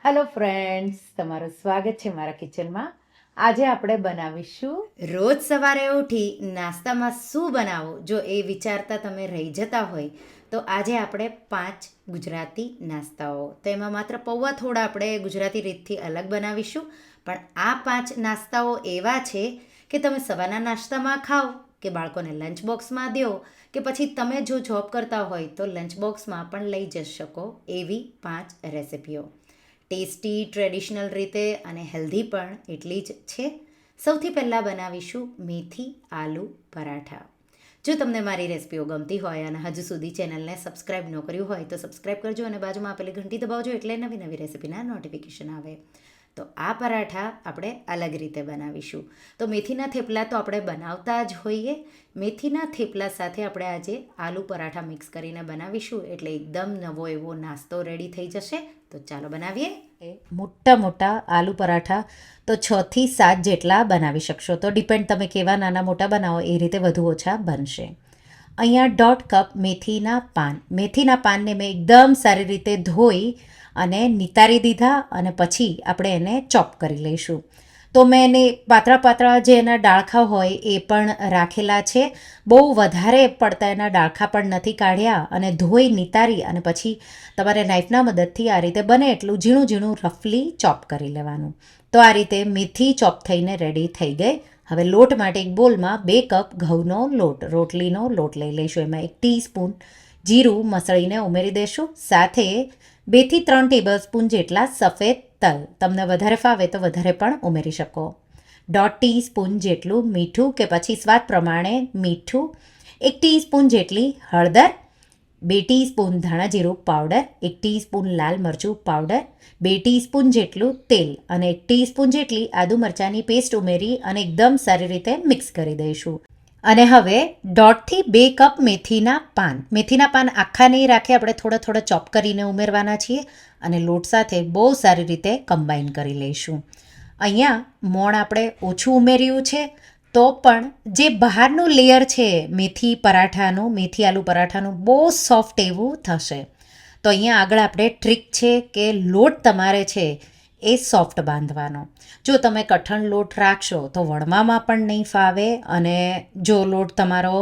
Hello friends, તમારું સ્વાગત છે મારા કિચનમાં. આજે આપણે બનાવીશું રોજ સવારે ઉઠી નાસ્તામાં શું બનાવવું, જો એ વિચારતા તમે રહી જતા હોય તો આજે આપણે 5 ગુજરાતી નાસ્તાઓ, તો એમાં માત્ર પૌવા થોડા આપણે ગુજરાતી રીતથી અલગ બનાવીશું. પણ આ 5 નાસ્તાઓ એવા છે કે તમે સવારના નાસ્તામાં ખાઓ કે બાળકોને લંચ બોક્સમાં દો કે પછી તમે જો જોબ કરતા હોય તો લંચ બોક્સમાં પણ લઈ જઈ શકો એવી 5 રેસિપીઓ. ટેસ્ટી, ટ્રેડિશનલ રીતે અને હેલ્ધી પણ એટલી જ છે. સૌથી પહેલાં બનાવીશું મેથી આલુ પરાઠા. જો તમને મારી રેસિપીઓ ગમતી હોય અને હજુ સુધી ચેનલને સબસ્ક્રાઈબ ન કર્યું હોય તો સબસ્ક્રાઈબ કરજો અને બાજુમાં આપેલી ઘંટી દબાવજો એટલે નવી નવી રેસિપીના નોટિફિકેશન આવે. તો આ પરાઠા આપણે અલગ રીતે બનાવીશું. તો મેથીના થેપલા તો આપણે બનાવતા જ હોઈએ. મેથીના થેપલા સાથે આપણે આજે આલુ પરાઠા મિક્સ કરીને બનાવીશું એટલે એકદમ નવો એવો નાસ્તો રેડી થઈ જશે. તો ચાલો બનાવીએ. મોટા મોટા આલુ પરાઠા તો 6થી 7 જેટલા બનાવી શકશો. તો ડિપેન્ડ તમે કેવા નાના મોટા બનાવો એ રીતે વધુ ઓછા બનશે. અહીંયા 1.5 કપ મેથીના પાનને મેં એકદમ સારી રીતે ધોઈ અને નિતારી દીધા અને પછી આપણે એને ચોપ કરી લઈશું. તો મેં એને પાતળા જે એના ડાળખા હોય એ પણ રાખેલા છે. બહુ વધારે પડતા એના ડાળખા પણ નથી કાઢ્યા અને ધોઈ નિતારી અને પછી તમારે નાઈફના મદદથી આ રીતે બને એટલું ઝીણું ઝીણું રફલી ચોપ કરી લેવાનું. તો આ રીતે મેથી ચોપ થઈને રેડી થઈ ગઈ. હવે લોટ માટે એક બોલમાં 2 કપ ઘઉંનો લોટ, રોટલીનો લોટ લઈ લઈશું. એમાં 1 ટીસ્પૂન જીરું મસળીને ઉમેરી દઈશું. સાથે 2થી 3 ટેબલસ્પૂન જેટલા સફેદ તલ, તમને વધારે ફાવે તો વધારે પણ ઉમેરી શકો. 1/2 ટીસ્પૂન જેટલું મીઠું કે પછી સ્વાદ પ્રમાણે મીઠું, 1 ટીસ્પૂન જેટલી હળદર, 2 ટીસ્પૂન ધાણા જીરું પાવડર, 1 ટીસ્પૂન લાલ મરચું પાવડર, 2 ટીસ્પૂન જેટલું તેલ અને 1 ટીસ્પૂન જેટલી આદુ મરચાંની પેસ્ટ ઉમેરી અને એકદમ સારી રીતે મિક્સ કરી દઈશું. અને હવે 1.5થી 2 કપ મેથીના પાન આખા નહીં રાખે, આપણે થોડા થોડા ચોપ કરીને ઉમેરવાના છીએ અને લોટ સાથે બહુ સારી રીતે કમ્બાઈન કરી લઈશું. અહીંયા મોણ આપણે ઓછું ઉમેર્યું છે તો પણ જે બહારનું લેયર છે મેથી આલુ પરાઠાનું બહુ સોફ્ટ એવું થશે. તો અહીંયા આગળ આપણે ટ્રીક છે કે લોટ તમારે છે એ સોફ્ટ બાંધવાનો. જો તમે કઠણ લોટ રાખશો તો વણવામાં પણ નહીં ફાવે અને જો લોટ તમારો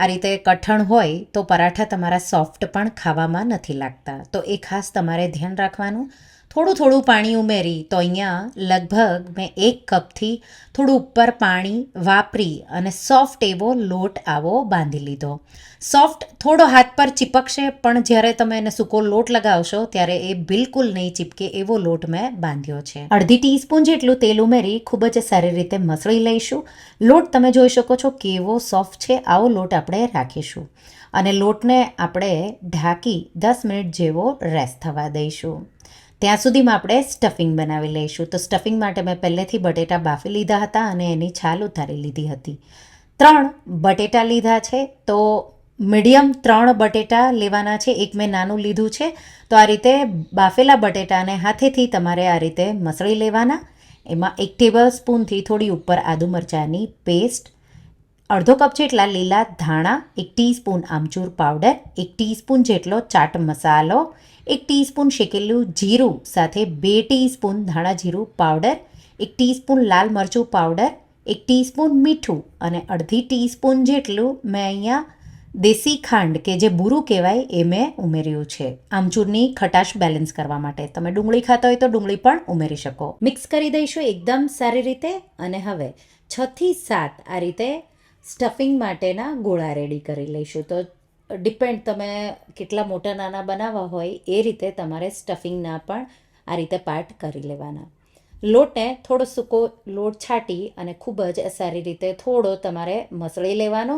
આ રીતે કઠણ હોય તો પરાઠા તમારા સોફ્ટ પણ ખાવામાં નથી લાગતા. તો એ ખાસ તમારે ધ્યાન રાખવાનું. થોડું પાણી ઉમેરી તો અહીંયા લગભગ મેં 1 કપથી થોડું ઉપર પાણી વાપરી અને સોફ્ટ એવો લોટ આવો બાંધી લીધો. સોફ્ટ થોડો હાથ પર ચીપકશે પણ જ્યારે તમે એને સૂકો લોટ લગાવશો ત્યારે એ બિલકુલ નહીં ચીપકે એવો લોટ મેં બાંધ્યો છે. 1/2 ટીસ્પૂન જેટલું તેલ ઉમેરી ખૂબ જ સારી રીતે મસળી લઈશું. લોટ તમે જોઈ શકો છો કેવો સોફ્ટ છે, આવો લોટ આપણે રાખીશું અને લોટને આપણે ઢાંકી 10 મિનિટ જેવો રેસ્ટ થવા દઈશું. ત્યાં સુધીમાં આપણે સ્ટફિંગ બનાવી લઈશું. તો સ્ટફિંગ માટે મેં પહેલેથી બટેટા બાફી લીધા હતા અને એની છાલ ઉતારી લીધી હતી. 3 બટેટા લીધા છે તો મીડિયમ 3 બટેટા લેવાના છે. એક મેં નાનું લીધું છે. તો આ રીતે બાફેલા બટેટાને હાથેથી તમારે આ રીતે મસળી લેવાના. એમાં 1 ટેબલસ્પૂનથી થોડી ઉપર આદુ મરચાંની પેસ્ટ, 1/2 કપ જેટલા લીલા ધાણા, 1 ટીસ્પૂન આમચૂર પાવડર, 1 ટીસ્પૂન જેટલો ચાટ મસાલો, 1 ટીસ્પૂન શેકેલું જીરું સાથે 2 ટીસ્પૂન ધાણા જીરું પાવડર, 1 ટીસ્પૂન લાલ મરચું પાવડર, 1 ટીસ્પૂન મીઠું અને 1/2 ટીસ્પૂન જેટલું મેં અહીંયા દેશી ખાંડ કે જે બુરું કહેવાય એ મેં ઉમેર્યું છે આમચૂરની ખટાશ બેલેન્સ કરવા માટે. તમે ડુંગળી ખાતા હોય તો ડુંગળી પણ ઉમેરી શકો. મિક્સ કરી દઈશું એકદમ સારી રીતે અને હવે 6થી 7 આ રીતે સ્ટફિંગ માટેના ગોળા રેડી કરી લઈશું. તો ડિપેન્ડ તમે કેટલા મોટા નાના બનાવવા હોય એ રીતે તમારે સ્ટફિંગના પણ આ રીતે પાર્ટ કરી લેવાના. લોટને થોડો સૂકો લોટ છાંટી અને ખૂબ જ સારી રીતે થોડો તમારે મસળી લેવાનો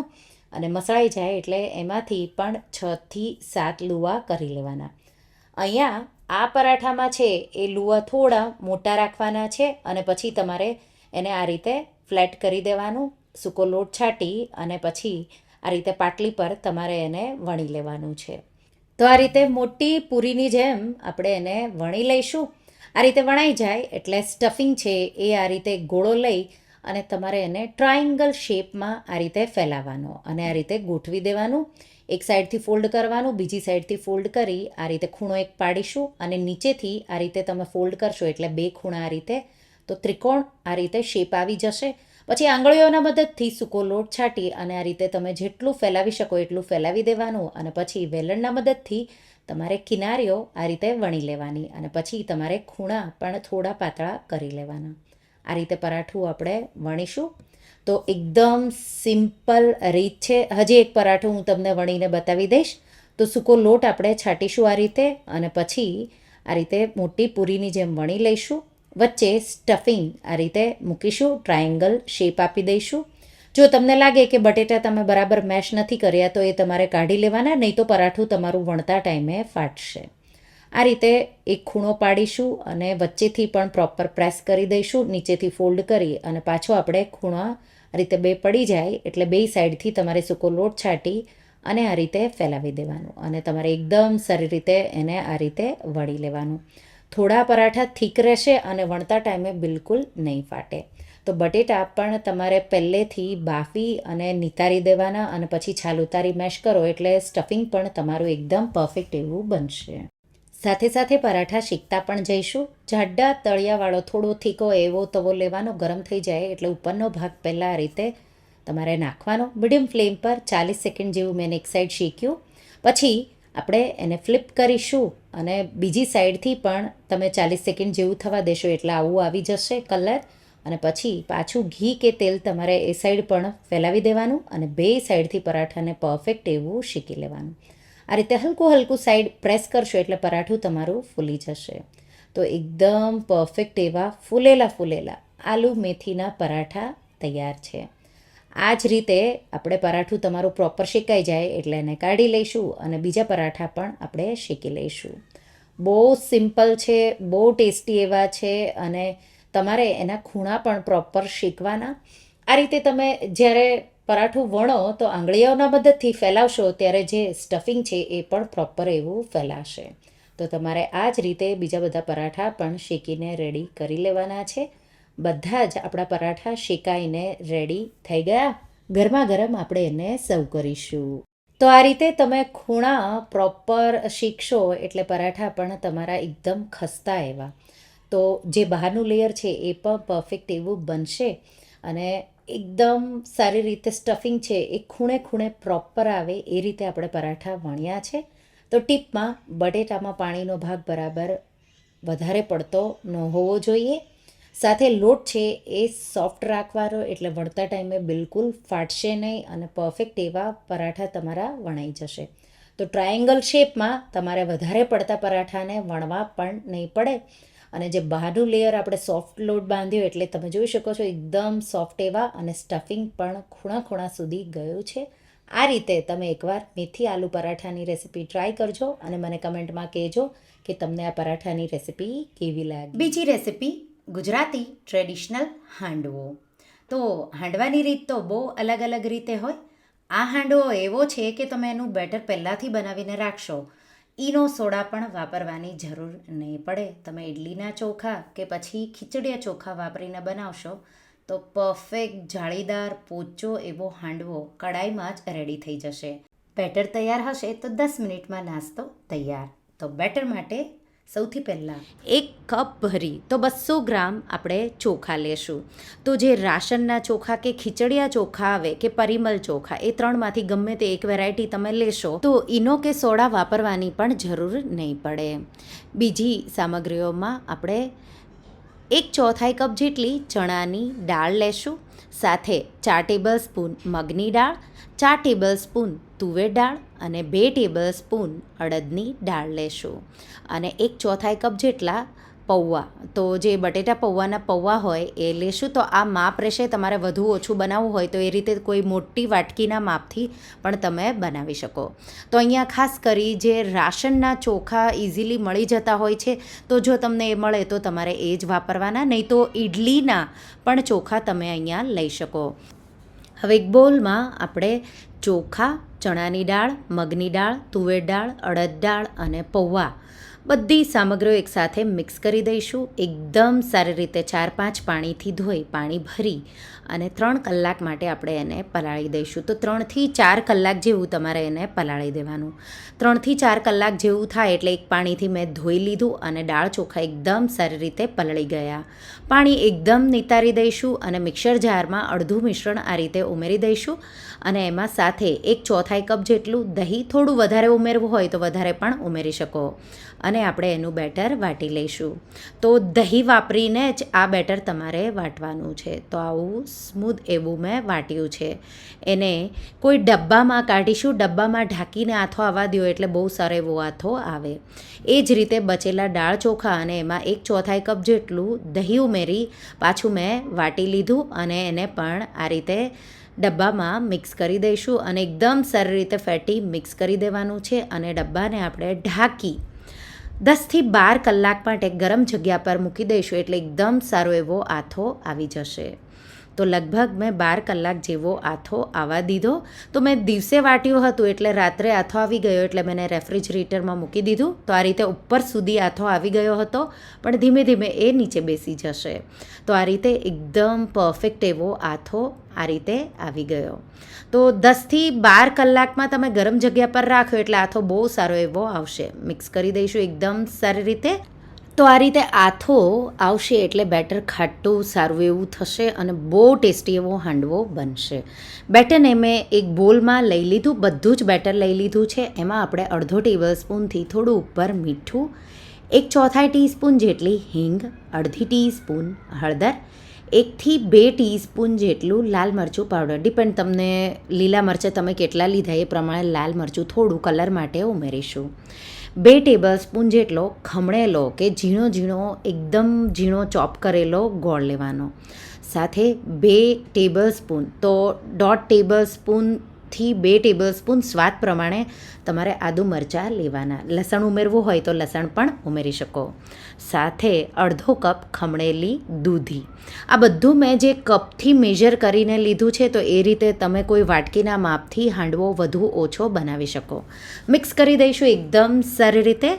અને મસળાઈ જાય એટલે એમાંથી પણ 6થી 7 લુવા કરી લેવાના. અહીંયા આ પરાઠામાં છે એ લુવા થોડા મોટા રાખવાના છે અને પછી તમારે એને આ રીતે ફ્લેટ કરી દેવાનું. સૂકો લોટ છાંટી અને પછી આ રીતે પાટલી પર તમારે એને વણી લેવાનું છે. તો આ રીતે મોટી પૂરીની જેમ આપણે એને વણી લઈશું. આ રીતે વણાઈ જાય એટલે સ્ટફિંગ છે એ આ રીતે ગોળો લઈ અને તમારે એને ટ્રાયેંગલ શેપમાં આ રીતે ફેલાવવાનો અને આ રીતે ગોઠવી દેવાનું. એક સાઈડથી ફોલ્ડ કરવાનું, બીજી સાઈડથી ફોલ્ડ કરી આ રીતે ખૂણો એક પાડીશું અને નીચેથી આ રીતે તમે ફોલ્ડ કરશો એટલે બે ખૂણા આ રીતે, તો ત્રિકોણ આ રીતે શેપ આવી જશે. પછી આંગળીઓના મદદથી સૂકો લોટ છાંટી અને આ રીતે તમે જેટલું ફેલાવી શકો એટલું ફેલાવી દેવાનું અને પછી વેલણના મદદથી તમારે કિનારીઓ આ રીતે વણી લેવાની અને પછી તમારે ખૂણા પણ થોડા પાતળા કરી લેવાના. આ રીતે પરાઠું આપણે વણીશું. તો એકદમ સિમ્પલ રીત છે. હજી એક પરાઠું હું તમને વણીને બતાવી દઈશ. તો સૂકો લોટ આપણે છાંટીશું આ રીતે અને પછી આ રીતે મોટી પૂરીની જેમ વણી લઈશું. વચ્ચે સ્ટફિંગ આ રીતે મૂકીશું, ટ્રાયેંગલ શેપ આપી દઈશું. જો તમને લાગે કે બટેટા તમે બરાબર મેશ નથી કર્યા તો એ તમારે કાઢી લેવાના, નહીં તો પરાઠું તમારું વણતા ટાઈમે ફાટશે. આ રીતે એક ખૂણો પાડીશું અને વચ્ચેથી પણ પ્રોપર પ્રેસ કરી દઈશું, નીચેથી ફોલ્ડ કરી અને પાછો આપણે ખૂણા આ રીતે બે પડી જાય એટલે બે સાઈડથી તમારે સૂકો લોટ છાંટી અને આ રીતે ફેલાવી દેવાનું અને તમારે એકદમ સારી રીતે એને આ રીતે વળી લેવાનું. થોડા પરાઠા થીક રહેશે અને વણતા ટાઈમે બિલકુલ નહીં ફાટે. તો બટેટા પણ તમારે પહેલેથી બાફી અને નિતારી દેવાના અને પછી છાલ ઉતારી મેશ કરો એટલે સ્ટફિંગ પણ તમારું એકદમ પરફેક્ટ એવું બનશે. સાથે સાથે પરાઠા શીખતા પણ જઈશું. જાડા તળિયાવાળો થોડો થીકો એવો તવો લેવાનો, ગરમ થઈ જાય એટલે ઉપરનો ભાગ પહેલાં આ રીતે તમારે નાખવાનો. મીડિયમ ફ્લેમ પર 40 સેકન્ડ જેવું મેં એક સાઈડ શેક્યું. પછી આપણે એને ફ્લિપ કરીશું અને બીજી સાઈડથી પણ તમે 40 સેકન્ડ જેવું થવા દેશો એટલે આવું આવી જશે કલર. અને પછી પાછું ઘી કે તેલ તમારે એ સાઈડ પણ ફેલાવી દેવાનું અને બે સાઈડથી પરાઠાને પરફેક્ટ એવું શેકી લેવાનું. આ રીતે હલકું હલકું સાઈડ પ્રેસ કરશો એટલે પરાઠું તમારું ફૂલી જશે. તો એકદમ પરફેક્ટ એવા ફૂલેલા આલુ મેથીના પરાઠા તૈયાર છે. આ જ રીતે આપણે પરાઠું તમારું પ્રોપર શેકાઈ જાય એટલે એને કાઢી લઈશું અને બીજા પરાઠા પણ આપણે શેકી લઈશું. બહુ સિમ્પલ છે, બહુ ટેસ્ટી એવા છે અને તમારે એના ખૂણા પણ પ્રોપર શેકવાના. આ રીતે તમે જ્યારે પરાઠું વણો તો આંગળીઓના મદદથી ફેલાવશો ત્યારે જે સ્ટફિંગ છે એ પણ પ્રોપર એવું ફેલાશે. તો તમારે આ જ રીતે બીજા બધા પરાઠા પણ શેકીને રેડી કરી લેવાના છે. બધા જ આપણા પરાઠા શેકાઈને રેડી થઈ ગયા. ગરમા ગરમ આપણે એને સર્વ કરીશું. તો આ રીતે તમે ખૂણા પ્રોપર શેકશો એટલે પરાઠા પણ તમારા એકદમ ખસ્તા એવા. તો જે બહારનું લેયર છે એ પણ પરફેક્ટ એવું બનશે અને એકદમ સારી રીતે સ્ટફિંગ છે એ ખૂણે ખૂણે પ્રોપર આવે એ રીતે આપણે પરાઠા વણ્યા છે. તો ટીપમાં બટેટામાં પાણીનો ભાગ બરાબર વધારે પડતો ન હોવો જોઈએ. સાથે લોટ છે એ સોફ્ટ રાખવાનો એટલે વણતા ટાઈમે બિલકુલ ફાટશે નહીં અને પરફેક્ટ એવા પરાઠા તમારા વણાઈ જશે. તો ટ્રાયેંગલ શેપમાં તમારે વધારે પડતા પરાઠાને વણવા પણ નહીં પડે. અને જે બહારનું લેયર આપણે સોફ્ટ લોટ બાંધ્યો એટલે તમે જોઈ શકો છો એકદમ સોફ્ટ એવા અને સ્ટફિંગ પણ ખૂણા સુધી ગયું છે. આ રીતે તમે એકવાર મેથી આલુ પરાઠાની રેસીપી ટ્રાય કરજો અને મને કમેન્ટમાં કહેજો કે તમને આ પરાઠાની રેસીપી કેવી લાગી. બીજી રેસીપી ગુજરાતી ટ્રેડિશનલ હાંડવો. તો હાંડવાની રીત તો બહુ અલગ રીતે હોય. આ હાંડવો એવો છે કે તમે એનું બેટર પહેલાંથી બનાવીને રાખશો. ઈનો સોડા પણ વાપરવાની જરૂર નહીં પડે. તમે ઇડલીના ચોખા કે પછી ખીચડીયા ચોખા વાપરીને બનાવશો તો પરફેક્ટ જાળીદાર પોચો એવો હાંડવો કડાઈમાં જ રેડી થઈ જશે. બેટર તૈયાર હશે તો 10 મિનિટમાં નાસ્તો તૈયાર. તો બેટર માટે સૌથી પહેલાં 1 કપ ભરી તો 200 ગ્રામ આપણે ચોખા લેશું. તો જે રાશનના ચોખા કે ખીચડીયા ચોખા આવે કે પરિમલ ચોખા એ ત્રણમાંથી ગમે તે એક વેરાયટી તમે લેશો તો ઈનો કે સોડા વાપરવાની પણ જરૂર નહીં પડે. બીજી સામગ્રીઓમાં આપણે 1/4 કપ જેટલી ચણાની દાળ લેશું. સાથે 4 ટેબલ સ્પૂન મગની દાળ, 4 ટેબલ સ્પૂન તુવેર દાળ અને 2 ટેબલ સ્પૂન અડદની દાળ લેશું. અને 1/4 કપ જેટલા પૌવા, તો જે બટેટા પૌવાના પૌવા હોય એ લેશું. તો આ માપ રહેશે, તમારે વધુ ઓછું બનાવવું હોય તો એ રીતે કોઈ મોટી વાટકીના માપથી પણ તમે બનાવી શકો. તો અહીંયા ખાસ કરી જે રાશનના ચોખા ઇઝીલી મળી જતા હોય છે તો જો તમને એ મળે તો તમારે એ જ વાપરવાના, નહીં તો ઇડલીના પણ ચોખા તમે અહીંયા લઈ શકો. હવે એક બોલમાં આપણે ચોખા, ચણાની દાળ, મગની દાળ, તુવેર દાળ, અડદ દાળ અને પૌવા બધી સામગ્રીઓ એકસાથે મિક્સ કરી દઈશું. એકદમ સારી રીતે 4-5 પાણીથી ધોઈ પાણી ભરી અને 3 કલાક માટે આપણે એને પલાળી દઈશું. તો 3થી 4 કલાક જેવું તમારે એને પલાળી દેવાનું. 3થી 4 કલાક જેવું થાય એટલે એક પાણીથી મેં ધોઈ લીધું અને દાળ ચોખા એકદમ સારી રીતે પલળી ગયા. પાણી એકદમ નિતારી દઈશું અને મિક્સર જારમાં અડધું મિશ્રણ આ રીતે ઉમેરી દઈશું અને એમાં સાથે 1/4 કપ જેટલું દહીં, થોડું વધારે ઉમેરવું હોય તો વધારે પણ ઉમેરી શકો અને આપણે એનું બેટર વાટી લઈશું. તો દહીં વાપરીને જ આ બેટર તમારે વાટવાનું છે. તો આવું સ્મૂધ એવું મેં વાટ્યું છે. એને કોઈ ડબ્બામાં કાઢીશું, ડબ્બામાં ઢાંકીને આથો આવવા દો એટલે બહુ સારો એવો આથો આવે. એ જ રીતે બચેલા દાળ ચોખા અને એમાં 1/4 કપ જેટલું દહીં ઉમેરી પાછું મેં વાટી લીધું અને એને પણ આ રીતે ડબ્બામાં મિક્સ કરી દઈશું અને એકદમ સારી રીતે ફેટી મિક્સ કરી દેવાનું છે અને ડબ્બાને આપણે ઢાંકી 10થી 12 કલાક માટે ગરમ જગ્યા પર મૂકી દઈશું એટલે એકદમ સારો એવો આથો આવી જશે. તો લગભગ મેં 12 કલાક જેવો આથો આવવા દીધો. તો મેં દિવસે વાટ્યું હતું એટલે રાત્રે આથો આવી ગયો એટલે મેં રેફ્રિજરેટરમાં મૂકી દીધું. તો આ રીતે ઉપર સુધી આથો આવી ગયો હતો પણ ધીમે ધીમે એ નીચે બેસી જશે. તો આ રીતે એકદમ પરફેક્ટ એવો આથો આ રીતે આવી ગયો. તો 10થી 12 કલાકમાં તમે ગરમ જગ્યા પર રાખો એટલે આથો બહુ સારો એવો આવશે. મિક્સ કરી દઈશું એકદમ સારી રીતે. તો આ રીતે આથો આવશે એટલે બેટર ખાટું સારું એવું થશે અને બહુ ટેસ્ટી એવો હાંડવો બનશે. બેટરને મેં એક બોલમાં લઈ લીધું, બધું જ બેટર લઈ લીધું છે. એમાં આપણે અડધો ટેબલ સ્પૂનથી થોડું ઉપર મીઠું, 1/4 ટીસ્પૂન જેટલી હિંગ, અડધી ટીસ્પૂન હળદર, 1થી 2 ટીસ્પૂન જેટલું લાલ મરચું પાવડર, ડિપેન્ડ તમને લીલા મરચાં તમે કેટલા લીધા એ પ્રમાણે લાલ મરચું થોડું કલર માટે ઉમેરીશું. 2 ટેબલ સ્પૂન જેટલો ખમણેલો કે ઝીણો ઝીણો એકદમ ઝીણો ચોપ કરેલો ગોળ લેવાનો. સાથે 2 ટેબલ સ્પૂન, તો 1.5 ટેબલ સ્પૂનથી 2 ટેબલ સ્પૂન સ્વાદ પ્રમાણે તમારે આદુ મરચાં લેવાના. લસણ ઉમેરવું હોય તો લસણ પણ ઉમેરી શકો. સાથે અડધો કપ ખમણેલી દૂધી. આ બધું મેં જે કપથી મેજર કરીને લીધું છે તો એ રીતે તમે કોઈ વાટકીના માપથી હાંડવો વધુ ઓછો બનાવી શકો. મિક્સ કરી દઈશું એકદમ સારી રીતે.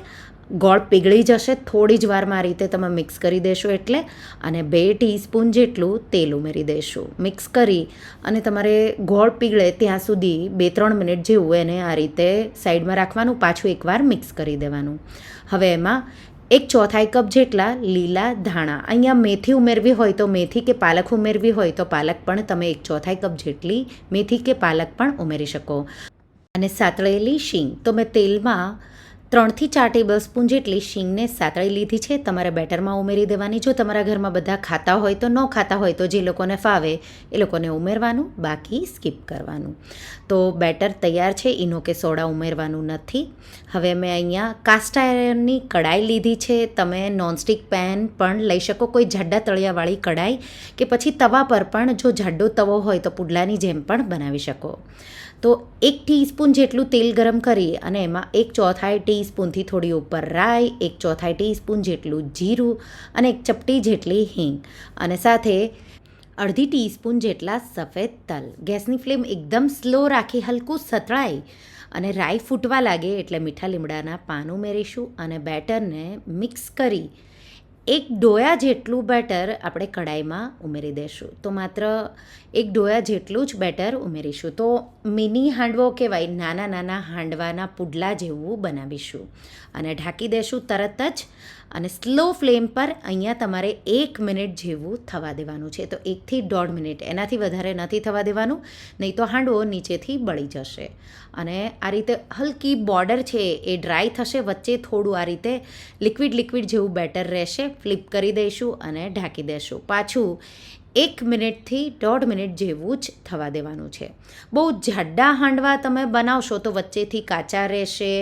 ગોળ પીગળી જશે થોડી જ વારમાં આ રીતે તમે મિક્સ કરી દેશો એટલે. અને 2 ટીસ્પૂન જેટલું તેલ ઉમેરી દઈશું. મિક્સ કરી અને તમારે ગોળ પીગળે ત્યાં સુધી 2-3 મિનિટ જેવું એને આ રીતે સાઈડમાં રાખવાનું, પાછું એકવાર મિક્સ કરી દેવાનું. હવે એમાં 1/4 કપ જેટલા લીલા ધાણા, અહીંયા મેથી ઉમેરવી હોય તો મેથી કે પાલક ઉમેરવી હોય તો પાલક પણ તમે 1/4 કપ જેટલી મેથી કે પાલક પણ ઉમેરી શકો. અને સાતળેલી શીંગ, તો મેં તેલમાં 3થી 4 ટેબલ સ્પૂન જેટલી શીંગને સાતળી લીધી છે. તમારે બેટરમાં ઉમેરી દેવાની. જો તમારા ઘરમાં બધા ખાતા હોય તો, ન ખાતા હોય તો જે લોકોને ફાવે એ લોકોને ઉમેરવાનું, બાકી સ્કીપ કરવાનું. તો બેટર તૈયાર છે, ઈનો કે સોડા ઉમેરવાનું નથી. હવે મેં અહીંયા કાસ્ટ આયર્નની કડાઈ લીધી છે. તમે નોનસ્ટિક પેન પણ લઈ શકો, કોઈ જાડા તળિયાવાળી કડાઈ, કે પછી તવા પર પણ જો જાડો તવો હોય તો પુડલાની જેમ પણ બનાવી શકો. તો 1 ટીસ્પૂન જેટલું તેલ ગરમ કરી અને એમાં 1/4 ટીસ્પૂનથી થોડી ઉપર રાઈ, 1/4 ટીસ્પૂન જેટલું જીરું અને 1 ચપટી જેટલી હિંગ અને સાથે અડધી ટીસ્પૂન જેટલા સફેદ તલ. ગેસની ફ્લેમ એકદમ સ્લો રાખી હલકું સતળાઈ અને રાઈ ફૂટવા લાગે એટલે મીઠા લીમડાના પાન ઉમેરીશું અને બેટરને મિક્સ કરી 1 ડોયા જેટલું બેટર આપણે કડાઈમાં ઉમેરી દઈશું. તો માત્ર 1 ડોયા જેટલું જ બેટર ઉમેરીશું. તો મિની હાંડવો કહેવાય, નાના નાના હાંડવાના પુડલા જેવું બનાવીશું અને ઢાંકી દઈશું તરત જ. અને સ્લો ફ્લેમ પર અહીંયા તમારે 1 મિનિટ જેવું થવા દેવાનું છે. તો 1 થી 1.5 મિનિટ, એનાથી વધારે નથી થવા દેવાનું, નહીં તો હાંડવો નીચેથી બળી જશે. અને આ રીતે હલકી બોર્ડર છે એ ડ્રાય થશે, વચ્ચે થોડું આ રીતે લિક્વિડ જેવું બેટર રહેશે. ફ્લિપ કરી દઈશું અને ઢાંકી દઈશું. પાછું 1 મિનિટથી 1.5 મિનિટ જેવું જ થવા દેવાનું છે. બહુ જાડા હાંડવા તમે બનાવશો તો વચ્ચેથી કાચા રહેશે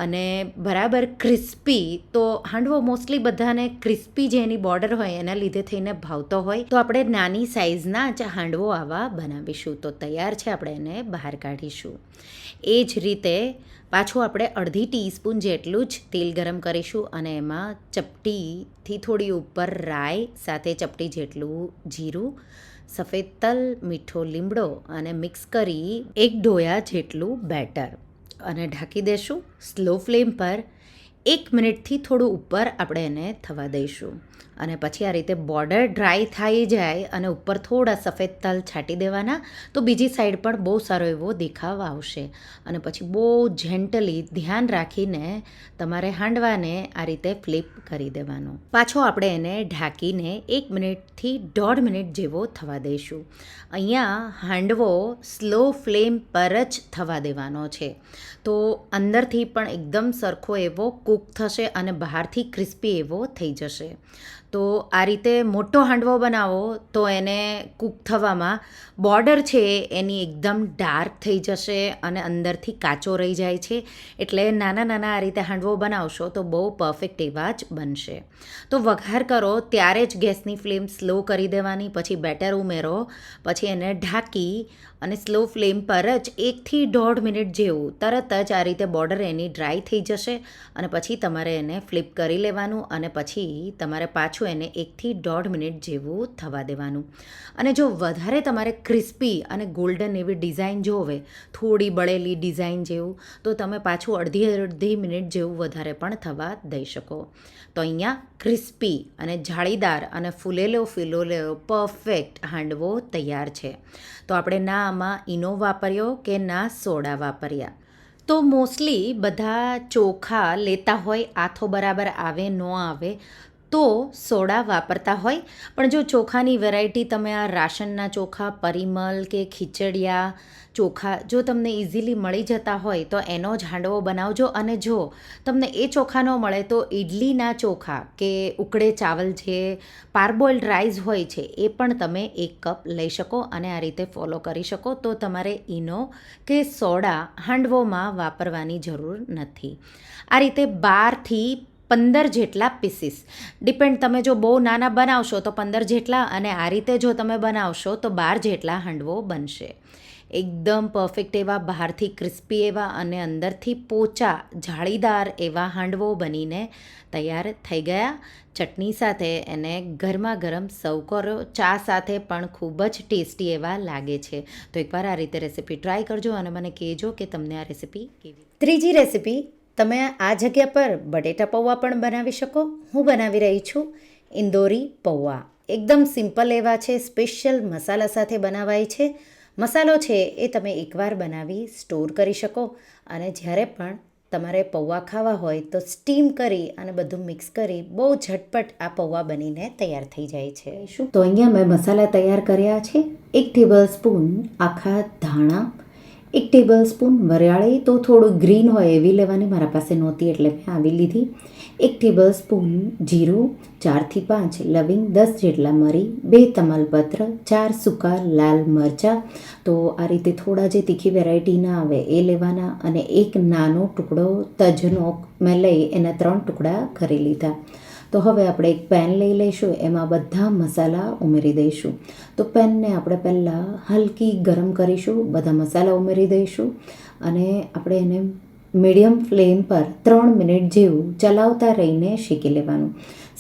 અને બરાબર ક્રિસ્પી. તો હાંડવો મોસ્ટલી બધાને ક્રિસ્પી જે એની બોર્ડર હોય એના લીધે થઈને ભાવતો હોય. તો આપણે નાની સાઇઝના જ હાંડવો આવા બનાવીશું. તો તૈયાર છે, આપણે એને બહાર કાઢીશું. એ જ રીતે પાછું આપણે અડધી ટીસ્પૂન જેટલું જ તેલ ગરમ કરીશું અને એમાં ચપટીથી થોડી ઉપર રાઈ, સાથે ચપટી જેટલું જીરું, સફેદ તલ, મીઠો લીમડો અને મિક્સ કરી 1 ડોયા જેટલું બેટર અને ઢાંકી દેશું સ્લો ફ્લેમ પર 1 મિનિટથી થોડું ઉપર આપણે એને થવા દઈશું. અને પછી આ રીતે બોર્ડર ડ્રાય થઈ જાય અને ઉપર થોડા સફેદ તલ છાંટી દેવાના, તો બીજી સાઈડ પણ બહુ સારો એવો દેખાવ આવશે. અને પછી બહુ જેન્ટલી ધ્યાન રાખીને તમારે હાંડવાને આ રીતે ફ્લિપ કરી દેવાનો. પાછો આપણે એને ઢાંકીને 1 મિનિટથી 1.5 મિનિટ જેવો થવા દઈશું. અહીંયા હાંડવો સ્લો ફ્લેમ પર જ થવા દેવાનો છે, તો અંદરથી પણ એકદમ સરખો એવો કૂક થશે અને બહારથી ક્રિસ્પી એવો થઈ જશે. તો આ રીતે મોટો હાંડવો બનાવો તો એને કૂક થવામાં બોર્ડર છે એની એકદમ ડાર્ક થઈ જશે અને અંદરથી કાચો રહી જાય છે. એટલે નાના નાના આ રીતે હાંડવો બનાવશો તો બહુ પરફેક્ટ એવા જ બનશે. તો વઘાર કરો ત્યારે જ ગેસની ફ્લેમ સ્લો કરી દેવાની, પછી બેટર ઉમેરો, પછી એને ઢાંકી અને સ્લો ફ્લેમ પર જ 1થી 1.5 મિનિટ જેવું તરત જ આ રીતે બોર્ડર એની ડ્રાય થઈ જશે. અને પછી તમારે એને ફ્લિપ કરી લેવાનું અને પછી તમારે પાછું એને 1થી 1.5 મિનિટ જેવું થવા દેવાનું. અને જો વધારે તમારે ક્રિસ્પી અને ગોલ્ડન એવી ડિઝાઇન જોવે, થોડી બળેલી ડિઝાઇન જેવું, તો તમે પાછું અડધી મિનિટ જેવું વધારે પણ થવા દઈ શકો. તો અહીંયા ક્રિસ્પી અને જાળીદાર અને ફૂલેલો પરફેક્ટ હાંડવો તૈયાર છે. તો આપણે ના આમાં ઈનો વાપર્યો કે ના સોડા વાપર્યા. તો મોસ્ટલી બધા ચોખા લેતા હોય, આથો બરાબર આવે ન આવે તો સોડા વાપરતા હોય. પણ જો ચોખાની વેરાયટી તમે આ રાશનના ચોખા, પરિમલ કે ખીચડિયા ચોખા જો તમને ઇઝીલી મળી જતા હોય તો એનો જ હાંડવો બનાવજો. અને જો તમને એ ચોખા ન મળે તો ઇડલીના ચોખા કે ઉકળે ચાવલ જે પાર્બોઇલ્ડ રાઈસ હોય છે એ પણ તમે 1 કપ લઈ શકો અને આ રીતે ફોલો કરી શકો. તો તમારે ઈનો કે સોડા હાંડવોમાં વાપરવાની જરૂર નથી. આ રીતે 12થી 15 જેટલા પીસીસ, ડિપેન્ડ, તમે જો બહુ નાના બનાવશો તો 15 જેટલા, અને આ રીતે જો તમે બનાવશો તો 12 જેટલા હાંડવો બનશે. એકદમ પરફેક્ટ એવા બહારથી ક્રિસ્પી એવા અને અંદરથી પોચા જાળીદાર એવા હાંડવો બનીને તૈયાર થઈ ગયા. ચટણી સાથે એને ગરમા ગરમ સર્વ કરો, ચા સાથે પણ ખૂબ જ ટેસ્ટી એવા લાગે છે. તો એકવાર આ રીતે રેસીપી ટ્રાય કરજો અને મને કહેજો કે તમને આ રેસીપી કેવી. ત્રીજી રેસીપી, તમે આ જગ્યા પર બટેટા પૌવા પણ બનાવી શકો. હું બનાવી રહી છું ઇન્દોરી પૌવા. એકદમ સિમ્પલ એવા છે, સ્પેશિયલ મસાલા સાથે બનાવાય છે. મસાલો છે એ તમે એકવાર બનાવી સ્ટોર કરી શકો અને જ્યારે પણ તમારે પૌવા ખાવા હોય તો સ્ટીમ કરી અને બધું મિક્સ કરી બહુ ઝટપટ આ પૌવા બનીને તૈયાર થઈ જાય છે. તો અહીંયા મેં મસાલા તૈયાર કર્યા છે. 1 ટેબલ સ્પૂન આખા ધાણા, 1 ટેબલ સ્પૂન વરિયાળી, તો થોડું ગ્રીન હોય એવી લેવાની, મારા પાસે નહોતી એટલે મેં આવી લીધી. 1 ટેબલ સ્પૂન જીરું, 4થી 5 લવિંગ, 10 જેટલા મરી, 2 તમાલપત્ર, 4 સૂકા લાલ મરચાં. તો આ રીતે થોડા જે તીખી વેરાયટી ના આવે એ લેવાના. અને 1 નાનો ટુકડો તજનો મેં લઈ એના 3 ટુકડા કરી લીધા. તો હવે આપણે એક પેન લઈ લઈશું, એમાં બધા મસાલા ઉમેરી દઈશું. તો પેનને આપણે પહેલાં હલકી ગરમ કરીશું, બધા મસાલા ઉમેરી દઈશું અને આપણે એને મીડિયમ ફ્લેમ પર 3 મિનિટ જેવું ચલાવતા રહીને શેકી લેવાનું.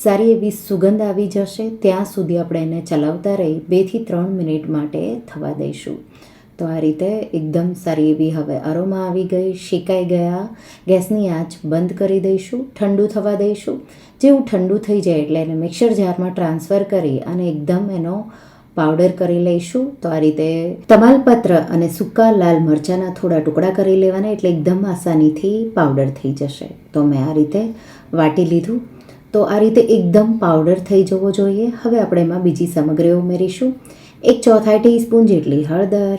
સારી એવી સુગંધ આવી જશે ત્યાં સુધી આપણે એને ચલાવતા રહી 2થી 3 મિનિટ માટે થવા દઈશું. તો આ રીતે એકદમ સારી એવી હવે અરોમા આવી ગઈ, શેકાઈ ગયા. ગેસની આંચ બંધ કરી દઈશું, ઠંડુ થવા દઈશું. જેવું ઠંડુ થઈ જાય એટલે એને મિક્સર જારમાં ટ્રાન્સફર કરી અને એકદમ એનો પાવડર કરી લઈશું. તો આ રીતે તમાલપત્ર અને સૂકા લાલ મરચાંના થોડા ટુકડા કરી લેવાના એટલે એકદમ આસાનીથી પાવડર થઈ જશે. તો મેં આ રીતે વાટી લીધું. તો આ રીતે એકદમ પાવડર થઈ જવો જોઈએ. હવે આપણે એમાં બીજી સામગ્રીઓ ઉમેરીશું. 1/4 ટીસ્પૂન જેટલી હળદર,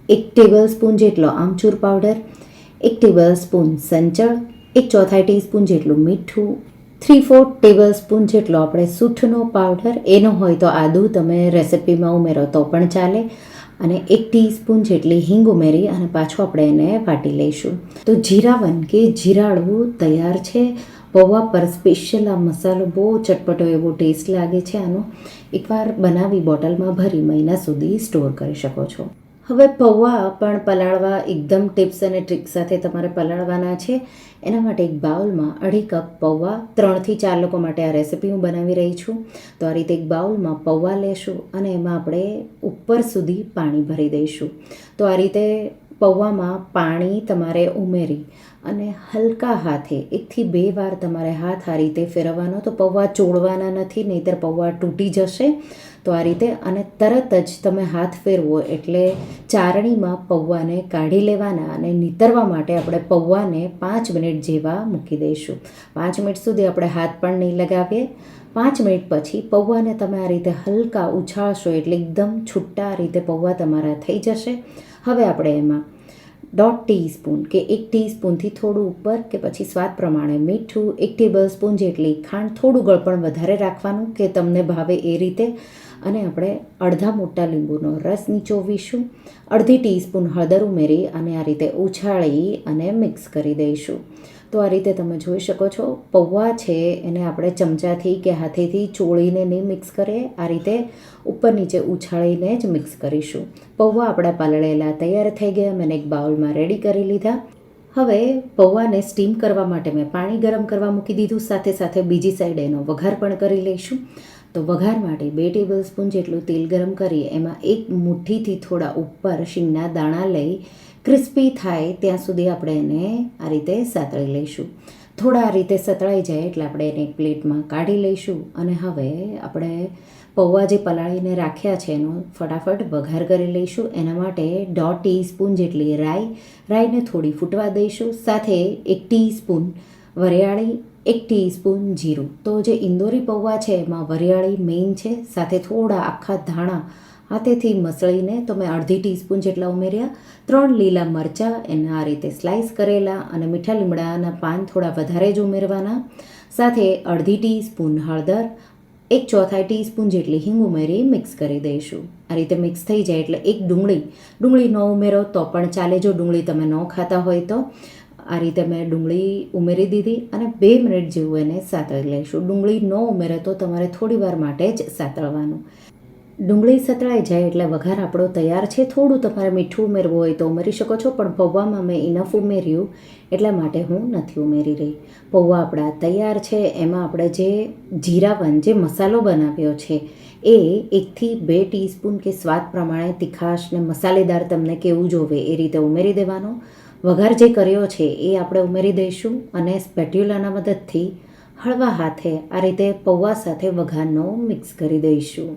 1 ટેબલ સ્પૂન જેટલો આમચૂર પાવડર, 1 ટેબલ સ્પૂન સંચળ, 1/4 ટીસ્પૂન જેટલું મીઠું, 3/4 ટેબલ સ્પૂન જેટલો આપણે સૂંઠનો પાવડર, એનો હોય તો આદું તમે રેસિપીમાં ઉમેરો તો પણ ચાલે, અને 1 ટીસ્પૂન જેટલી હિંગ ઉમેરી અને પાછું આપણે એને વાટી લઈશું. તો જીરાવન કે જીરાળવું તૈયાર છે. પૌવા પર સ્પેશિયલ આ મસાલો બહુ ચટપટો એવો ટેસ્ટ લાગે છે આનો. એકવાર બનાવી બોટલમાં ભરી મહિના સુધી સ્ટોર કરી શકો છો. હવે પૌવા પણ પલાળવા એકદમ ટિપ્સ અને ટ્રિક સાથે તમારે પલાળવાના છે. એના માટે એક બાઉલમાં 2.5 કપ પૌવા, 3થી 4 લોકો માટે આ રેસીપી હું બનાવી રહી છું. તો આ રીતે એક બાઉલમાં પૌવા લેશું અને એમાં આપણે ઉપર સુધી પાણી ભરી દઈશું. તો આ રીતે પૌવામાં પાણી તમારે ઉમેરી અને હલકા હાથે 1 થી 2 વાર તમારે હાથ આ રીતે ફેરવવાનો, તો પૌવા ચોળવાના નથી, નહીંતર પૌવા તૂટી જશે. તો આ રીતે અને તરત જ તમે હાથ ફેરવો એટલે ચારણીમાં પૌવાને કાઢી લેવાના અને નીતરવા માટે આપણે પૌવાને 5 મિનિટ જેવા મૂકી દઈશું. 5 મિનિટ સુધી આપણે હાથ પણ નહીં લગાવીએ. 5 મિનિટ પછી પૌવાને તમે આ રીતે હલકા ઉછાળશો એટલે એકદમ છૂટા આ રીતે પૌવા તમારા થઈ જશે. હવે આપણે એમાં 1/2 ટીસ્પૂન કે 1 ટીસ્પૂનથી થોડું ઉપર કે પછી સ્વાદ પ્રમાણે મીઠું, 1 ટેબલ સ્પૂન જેટલી ખાંડ, થોડું ગળપણ વધારે રાખવાનું કે તમને ભાવે એ રીતે, અને આપણે અડધા મોટા લીંબુનો રસ નીચોવીશું. 1/2 ટીસ્પૂન હળદર ઉમેરી અને આ રીતે ઉછાળી અને મિક્સ કરી દઈશું. તો આ રીતે તમે જોઈ શકો છો પૌવા છે એને આપણે ચમચાથી કે હાથેથી ચોળીને નહીં મિક્સ કરીએ, આ રીતે ઉપર નીચે ઉછાળીને જ મિક્સ કરીશું. પૌવા આપણા પલળેલા તૈયાર થઈ ગયા. મેં એક બાઉલમાં રેડી કરી લીધા. હવે પૌવાને સ્ટીમ કરવા માટે મેં પાણી ગરમ કરવા મૂકી દીધું. સાથે સાથે બીજી સાઈડ એનો વઘાર પણ કરી લઈશું. તો વઘાર માટે 2 ટેબલ સ્પૂન જેટલું તેલ ગરમ કરી એમાં 1 મુઠ્ઠીથી થોડા ઉપર શીંગના દાણા લઈ ક્રિસ્પી થાય ત્યાં સુધી આપણે એને આ રીતે સાતળી લઈશું. થોડા આ રીતે સતળાઈ જાય એટલે આપણે એને એક પ્લેટમાં કાઢી લઈશું. અને હવે આપણે પૌવા જે પલાળીને રાખ્યા છે એનો ફટાફટ વઘાર કરી લઈશું. એના માટે 1/2 ટીસ્પૂન જેટલી રાઈને થોડી ફૂટવા દઈશું. સાથે 1 ટીસ્પૂન વરિયાળી, 1 ટીસ્પૂન જીરું. તો જે ઇન્દોરી પૌવા છે એમાં વરિયાળી મેઇન છે, સાથે થોડા આખા ધાણા હાથેથી મસળીને તો મેં 1/2 ટીસ્પૂન જેટલા ઉમેર્યા. 3 લીલા મરચાં એના આ રીતે સ્લાઇસ કરેલા અને મીઠા લીમડાના પાન થોડા વધારે જ ઉમેરવાના. સાથે 1/2 ટીસ્પૂન હળદર, 1/4 ટીસ્પૂન જેટલી હિંગ ઉમેરી મિક્સ કરી દઈશું. આ રીતે મિક્સ થઈ જાય એટલે એક ડુંગળી ન ઉમેરો તો પણ ચાલે, જો ડુંગળી તમે ન ખાતા હોય તો. આ રીતે મેં ડુંગળી ઉમેરી દીધી અને 2 મિનિટ જેવું એને સાતળી લઈશું. ડુંગળી ન ઉમેરે તો તમારે થોડી વાર માટે જ સાતળવાનું. ડુંગળી સતળાઈ જાય એટલે વઘાર આપણો તૈયાર છે. થોડું તમારે મીઠું ઉમેરવું હોય તો ઉમેરી શકો છો, પણ પૌવામાં મેં ઇનફ ઉમેર્યું એટલા માટે હું નથી ઉમેરી રહી. પૌવા આપણા તૈયાર છે. એમાં આપણે જે જીરાવન જે મસાલો બનાવ્યો છે એ 1 થી 2 ટીસ્પૂન કે સ્વાદ પ્રમાણે તીખાશ ને મસાલેદાર તમને કેવું જોવે એ રીતે ઉમેરી દેવાનો. વઘાર જે કર્યો છે એ આપણે ઉમેરી દઈશું અને સ્પેટ્યુલાના મદદથી હળવા હાથે આ રીતે પૌવા સાથે વઘારનો મિક્સ કરી દઈશું.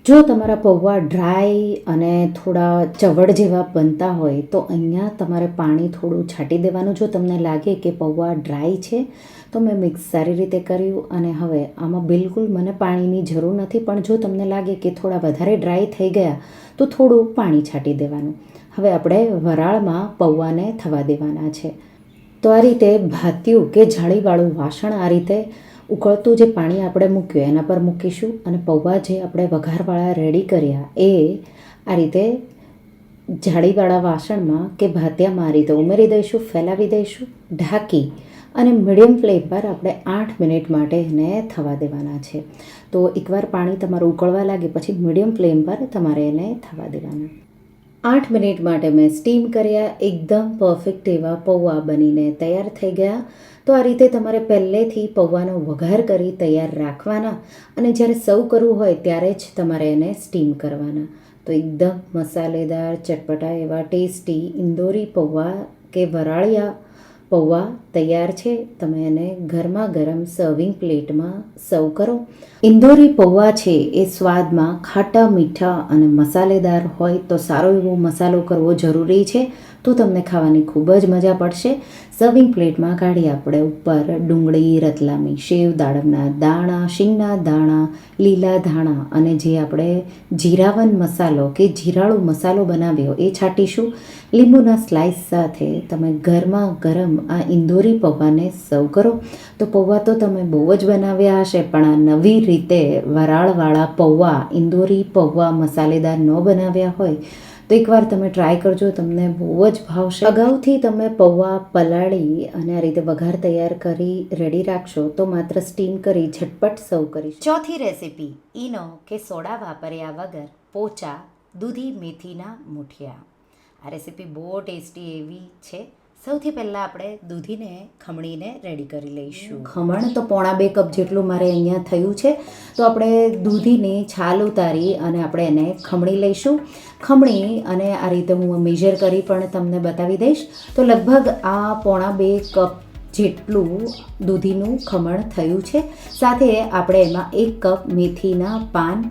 જો તમારા પૌવા ડ્રાય અને થોડા ચવડ જેવા બનતા હોય તો અહીંયા તમારે પાણી થોડું છાંટી દેવાનું. જો તમને લાગે કે પૌવા ડ્રાય છે તો મેં મિક્સ સારી રીતે કર્યું અને હવે આમાં બિલકુલ મને પાણીની જરૂર નથી, પણ જો તમને લાગે કે થોડા વધારે ડ્રાય થઈ ગયા તો થોડું પાણી છાંટી દેવાનું. હવે આપણે વરાળમાં પૌવાને થવા દેવાના છે. તો આ રીતે ભાતિયું કે જાળીવાળું વાસણ આ રીતે ઉકળતું જે પાણી આપણે મૂક્યું એના પર મૂકીશું અને પૌવા જે આપણે વઘારવાળા રેડી કર્યા એ આ રીતે જાળીવાળા વાસણમાં કે ભાતિયામાં આ રીતે ઉમેરી દઈશું, ફેલાવી દઈશું, ઢાંકી અને મીડિયમ ફ્લેમ પર આપણે 8 મિનિટ માટે એને થવા દેવાના છે. તો એકવાર પાણી તમારું ઉકળવા લાગે પછી મીડિયમ ફ્લેમ પર તમારે એને થવા દેવાના. 8 મિનિટ માટે મેં સ્ટીમ કર્યા. એકદમ પરફેક્ટ એવા પૌવા બનીને તૈયાર થઈ ગયા. તો આ રીતે તમારે પહેલેથી પૌવાનો વઘાર કરી તૈયાર રાખવાના અને જ્યારે સર્વ કરવું હોય ત્યારે જ તમારે એને સ્ટીમ કરવાના. તો એકદમ મસાલેદાર ચટપટા એવા ટેસ્ટી ઇન્દોરી પૌવા કે વરાળિયા પૌવા તૈયાર છે. તમે એને ગરમા ગરમ સર્વિંગ પ્લેટમાં સર્વ કરો. ઇન્દોરી પૌવા છે એ સ્વાદમાં ખાટા મીઠા અને મસાલેદાર હોય તો સારો એવો મસાલો કરવો જરૂરી છે, તો તમને ખાવાની ખૂબ જ મજા પડશે. સર્વિંગ પ્લેટમાં કાઢી આપણે ઉપર ડુંગળી, રતલામી સેવ, દાડમના દાણા, શીંગના દાણા, લીલા ધાણા અને જે આપણે જીરાવન મસાલો કે જીરાળુ મસાલો બનાવ્યો એ છાંટીશું. લીંબુના સ્લાઇસ સાથે તમે ગરમા ગરમ આ ઇન્દોરી પૌવાને સર્વ કરો. તો પૌવા તો તમે બહુ જ બનાવ્યા હશે, પણ આ નવી રીતે વરાળવાળા પૌવા, ઇન્દોરી પૌવા મસાલેદાર ન બનાવ્યા હોય તો એકવાર તમે ટ્રાય કરજો, તમને બહુ જ ભાવશે. અગાઉથી તમે પૌવા પલાળી અને આ રીતે વઘાર તૈયાર કરી રેડી રાખશો તો માત્ર સ્ટીમ કરી ઝટપટ સર્વ કરી. ચોથી રેસીપી ઈનો કે સોડા વાપર્યા વગર પોચા દૂધી મેથીના મૂઠિયા. આ રેસીપી બહુ ટેસ્ટી એવી છે. સૌથી પહેલાં આપણે દૂધીને ખમણીને રેડી કરી લઈશું. ખમણ તો 1.5 કપ જેટલું મારે અહીંયા થયું છે. તો આપણે દૂધીની છાલ ઉતારી અને આપણે એને ખમણી લઈશું. ખમણી અને આ રીતે હું મેજર કરી પણ તમને બતાવી દઈશ. તો લગભગ આ 1.5 કપ જેટલું દૂધીનું ખમણ થયું છે. સાથે આપણે એમાં 1 કપ મેથીના પાન,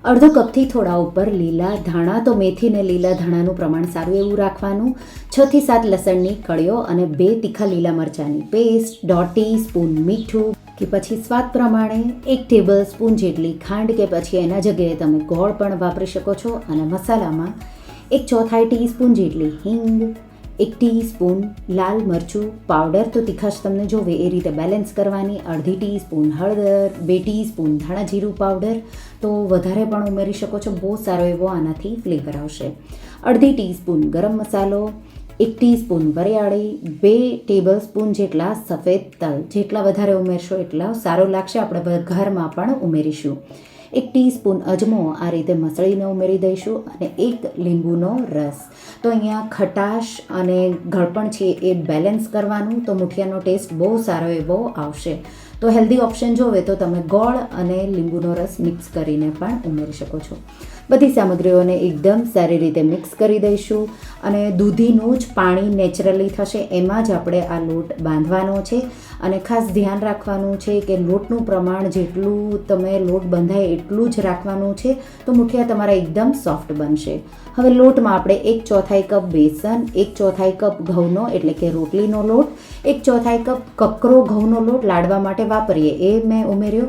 અડધો કપથી થોડા ઉપર લીલા ધાણા. તો મેથી ને લીલા ધાણાનું પ્રમાણ સારું એવું રાખવાનું. 6 થી 7 લસણની કળીઓ અને 2 તીખા લીલા મરચાંની પેસ્ટ, 1/2 ટીસ્પૂન મીઠું કે પછી સ્વાદ પ્રમાણે, 1 ટેબલ સ્પૂન જેટલી ખાંડ કે પછી એના જગ્યાએ તમે ગોળ પણ વાપરી શકો છો. અને મસાલામાં 1/4 ટીસ્પૂન જેટલી હિંગ, 1 ટીસ્પૂન લાલ મરચું પાવડર, તો તીખાશ તમને જોવે એ રીતે બેલેન્સ કરવાની, 1/2 ટીસ્પૂન હળદર, 2 ટીસ્પૂન ધાણા જીરું પાવડર, તો વધારે પણ ઉમેરી શકો છો, બહુ સારો એવો આનાથી ફ્લેવર આવશે. 1/2 ટીસ્પૂન ગરમ મસાલો, 1 ટીસ્પૂન વરિયાળી, 2 ટેબલ સ્પૂન જેટલા સફેદ તલ. જેટલા વધારે ઉમેરશો એટલા સારો લાગશે. આપણે વઘારમાં પણ ઉમેરીશું. 1 ટીસ્પૂન અજમો આ રીતે મસળીને ઉમેરી દઈશું અને 1 લીંબુનો રસ. તો અહીંયા ખટાશ અને ગળપણ છે એ બેલેન્સ કરવાનું, તો મુઠિયાનો ટેસ્ટ બહુ સારો એવો આવશે. તો હેલ્ધી ઓપ્શન જોવે તો તમે ગોળ અને લીંબુનો રસ મિક્સ કરીને પણ ઉમેરી શકો છો. બધી સામગ્રીઓને એકદમ સારી રીતે મિક્સ કરી દઈશું અને દૂધીનું જ પાણી નેચરલી થશે એમાં જ આપણે આ લોટ બાંધવાનો છે. અને ખાસ ધ્યાન રાખવાનું છે કે લોટનું પ્રમાણ જેટલું તમે લોટ બંધાય એટલું જ રાખવાનું છે, તો મુઠિયા તમારા એકદમ સોફ્ટ બનશે. હવે લોટમાં આપણે 1/4 કપ બેસન, 1/4 કપ ઘઉંનો એટલે કે રોટલીનો લોટ, 1/4 કપ કકરો ઘઉંનો લોટ લાડવા માટે વાપરીએ એ મેં ઉમેર્યો.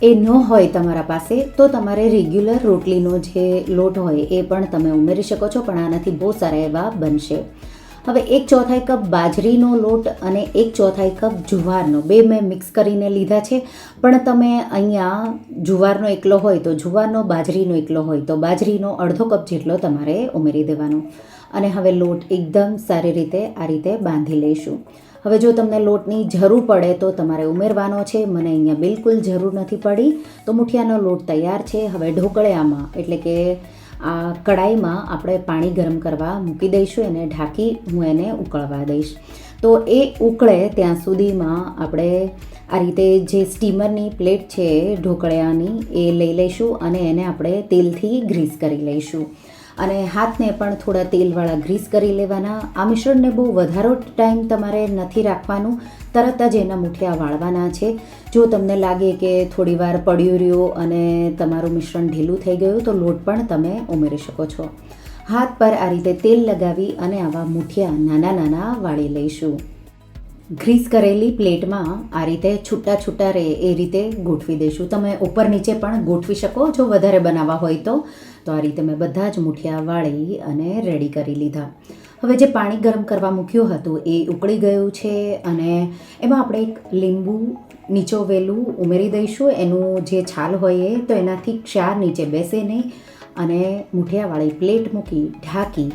એ ન હોય તમારા પાસે તો તમારે રેગ્યુલર રોટલીનો જે લોટ હોય એ પણ તમે ઉમેરી શકો છો, પણ આનાથી બહુ સારા એવા બનશે. હવે 1/4 કપ બાજરીનો લોટ અને 1/4 કપ જુવારનો, બે મેં મિક્સ કરીને લીધા છે. પણ તમે અહીંયા જુવારનો એકલો હોય તો જુવારનો, બાજરીનો એકલો હોય તો બાજરીનો અડધો કપ જેટલો તમારે ઉમેરી દેવાનો. અને હવે લોટ એકદમ સારી રીતે આ રીતે બાંધી લઈશું. હવે જો તમને લોટની જરૂર પડે તો તમારે ઉમેરવાનો છે. મને અહીંયા બિલકુલ જરૂર નથી પડી. તો મુઠિયાનો લોટ તૈયાર છે. હવે ઢોકળિયામાં એટલે કે આ કડાઈમાં આપણે પાણી ગરમ કરવા મૂકી દઈશું. એને ઢાંકી હું એને ઉકળવા દઈશ. તો એ ઉકળે ત્યાં સુધીમાં આપણે આ રીતે જે સ્ટીમરની પ્લેટ છે ઢોકળિયાની એ લઈ લઈશું અને એને આપણે તેલથી ગ્રીસ કરી લઈશું. અને હાથને પણ થોડા તેલવાળા ગ્રીસ કરી લેવાના. આ મિશ્રણને બહુ વધારે ટાઈમ તમારે નથી રાખવાનું, તરત જ એના મુઠિયા વાળવાના છે. જો તમને લાગે કે થોડી વાર પડ્યું રહ્યું અને તમારું મિશ્રણ ઢીલું થઈ ગયું તો લોટ પણ તમે ઉમેરી શકો છો. હાથ પર આ રીતે તેલ લગાવી અને આવા મુઠિયા નાના નાના વાળી લઈશું. ગ્રીસ કરેલી પ્લેટમાં આ રીતે છૂટા છૂટા રહે એ રીતે ગોઠવી દઈશું. તમે ઉપર નીચે પણ ગોઠવી શકો જો વધારે બનાવવા હોય તો આ રીતે મેં બધા જ મુઠિયા વાળી અને રેડી કરી લીધા. હવે જે પાણી ગરમ કરવા મૂક્યું હતું એ ઉકળી ગયું છે અને એમાં આપણે એક લીંબુ નીચોવેલું ઉમેરી દઈશું. એનું જે છાલ હોય એ તો એનાથી ક્ષાર નીચે બેસે નહીં. અને મુઠિયાવાળી પ્લેટ મૂકી ઢાંકી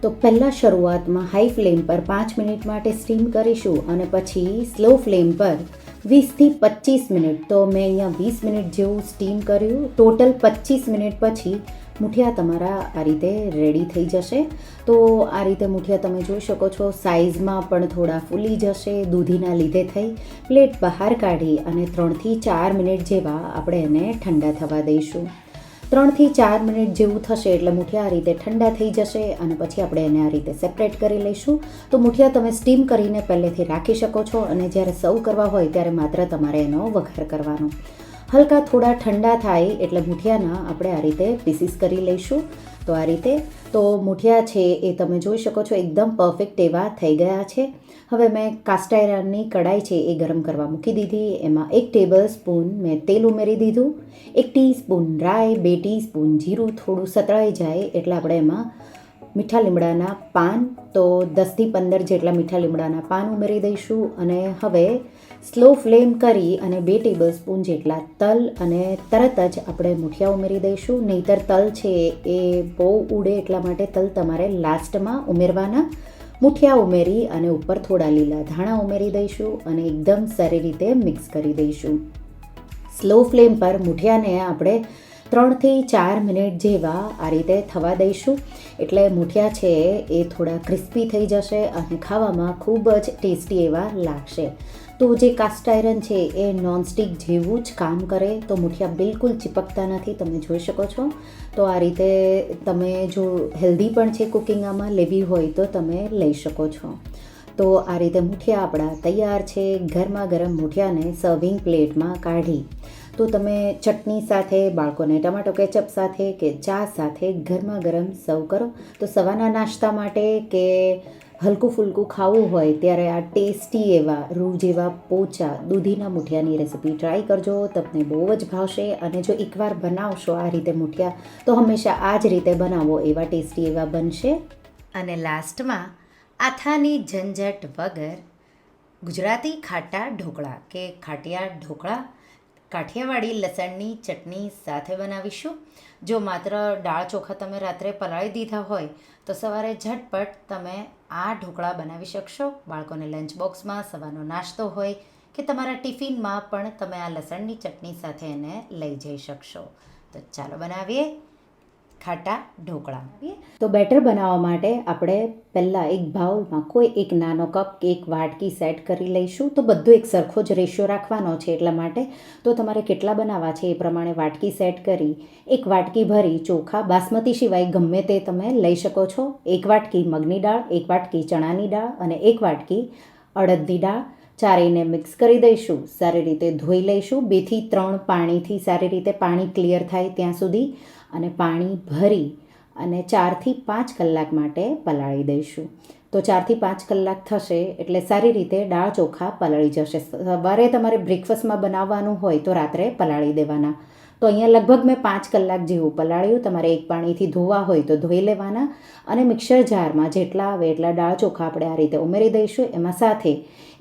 તો પહેલાં શરૂઆતમાં હાઈ ફ્લેમ પર 5 મિનિટ માટે સ્ટીમ કરીશું અને પછી સ્લો ફ્લેમ પર 20 થી 25 મિનિટ. તો મેં અહીંયા 20 મિનિટ જેવું સ્ટીમ કર્યું. ટોટલ 25 મિનિટ પછી મુઠિયા તમારા આ રીતે રેડી થઈ જશે. તો આ રીતે મુઠિયા તમે જોઈ શકો છો સાઇઝમાં પણ થોડા ફૂલી જશે દૂધીના લીધે થઈ. પ્લેટ બહાર કાઢી અને 3 થી 4 મિનિટ જેવા આપણે એને ઠંડા થવા દઈશું. 3 થી 4 મિનિટ જેવું થશે એટલે મુઠિયા આ રીતે ઠંડા થઈ જશે અને પછી આપણે એને આ રીતે સેપરેટ કરી લઈશું. તો મુઠિયા તમે સ્ટીમ કરીને પહેલેથી રાખી શકો છો અને જ્યારે સર્વ કરવા હોય ત્યારે માત્ર તમારે એનો વઘાર કરવાનો. હલકા થોડા ઠંડા થાય એટલે મુઠિયાના આપણે આ રીતે પીસીસ કરી લઈશું. તો આ રીતે તો મુઠિયા છે એ તમે જોઈ શકો છો એકદમ પરફેક્ટ એવા થઈ ગયા છે. હવે મેં કાસ્ટ આયરનની કડાઈ છે એ ગરમ કરવા મૂકી દીધી. એમાં 1 ટેબલ સ્પૂન મેં તેલ ઉમેરી દીધું. 1 ટીસ્પૂન રાઈ, 2 ટીસ્પૂન જીરું. થોડું સતળાઈ જાય એટલે આપણે એમાં મીઠા લીમડાના પાન, તો 10 થી 15 જેટલા મીઠા લીમડાના પાન ઉમેરી દઈશું. અને હવે સ્લો ફ્લેમ કરી અને 2 ટેબલ સ્પૂન જેટલા તલ અને તરત જ આપણે મુઠિયા ઉમેરી દઈશું. નહીંતર તલ છે એ બહુ ઉડે એટલા માટે તલ તમારે લાસ્ટમાં ઉમેરવાના. મુઠિયા ઉમેરી અને ઉપર થોડા લીલા ધાણા ઉમેરી દઈશું અને એકદમ સારી રીતે મિક્સ કરી દઈશું. સ્લો ફ્લેમ પર મુઠિયાને આપણે 3થી 4 મિનિટ જેવા આ રીતે થવા દઈશું. એટલે મૂઠિયા છે એ થોડા ક્રિસ્પી થઈ જશે અને ખાવામાં ખૂબ જ ટેસ્ટી એવા લાગશે. તો જે કાસ્ટ આયરન છે એ નોનસ્ટિક જેવું જ કામ કરે, તો મૂઠિયા બિલકુલ ચીપકતા નથી, તમે જોઈ શકો છો. તો આ રીતે તમે જો હેલ્ધી પણ છે કુકિંગ આમાં લેવી હોય તો તમે લઈ શકો છો. તો આ રીતે મૂઠિયા આપણા તૈયાર છે. ગરમા ગરમ મૂઠિયાને સર્વિંગ પ્લેટમાં કાઢી તો તમે ચટણી સાથે, બાળકોને ટમાટો કેચઅપ સાથે કે ચા સાથે ગરમા ગરમ સર્વ કરો. તો સવારના નાસ્તા માટે કે હલકું ફૂલકું ખાવું હોય ત્યારે આ ટેસ્ટી એવા રૂ જેવા પોચા દૂધીના મૂઠિયાની રેસિપી ટ્રાય કરજો, તમને બહુ જ ભાવશે. અને જો એકવાર બનાવશો આ રીતે મૂઠિયા તો હંમેશા આ જ રીતે બનાવો, એવા ટેસ્ટી એવા બનશે. અને લાસ્ટમાં આથાની ઝંઝટ વગર ગુજરાતી ખાટા ઢોકળા કે ખાટિયા ઢોકળા કાઠિયાવાડી લસણની ચટણી સાથે બનાવીશું. જો માત્ર દાળ ચોખા તમે રાત્રે પલાળી દીધા હોય તો સવારે ઝટપટ તમે આ ઢોકળા બનાવી શકશો. બાળકોને લંચ બોક્સમાં સવારનો નાસ્તો હોય કે તમારા ટિફિનમાં પણ તમે આ લસણની ચટણી સાથે એને લઈ જઈ શકશો. તો ચાલો બનાવીએ ખાટા ઢોકળા. તો બેટર બનાવવા માટે આપણે પહેલાં એક બાઉલમાં કોઈ એક નાનો કપ કે એક વાટકી સેટ કરી લઈશું. તો બધું એક સરખો જ રેશિયો રાખવાનો છે એટલા માટે. તો તમારે કેટલા બનાવવા છે એ પ્રમાણે વાટકી સેટ કરી એક વાટકી ભરી ચોખા, બાસમતી સિવાય ગમે તે તમે લઈ શકો છો. એક વાટકી મગની દાળ, એક વાટકી ચણાની દાળ અને એક વાટકી અડદની દાળ, ચારેયને મિક્સ કરી દઈશું. સારી રીતે ધોઈ લઈશું. 2થી 3 પાણીથી સારી રીતે પાણી ક્લિયર થાય ત્યાં સુધી અને પાણી ભરી અને 4થી 5 કલાક માટે પલાળી દઈશું. તો 4થી 5 કલાક થશે એટલે સારી રીતે દાળ ચોખા પલાળી જશે. સવારે તમારે બ્રેકફાસ્ટમાં બનાવવાનું હોય તો રાત્રે પલાળી દેવાના. તો અહીંયા લગભગ મેં 5 કલાક જેવું પલાળ્યું. તમારે એક પાણીથી ધોવા હોય તો ધોઈ લેવાના અને મિક્સર જારમાં જેટલા આવે એટલા દાળ ચોખા આપણે આ રીતે ઉમેરી દઈશું. એમાં સાથે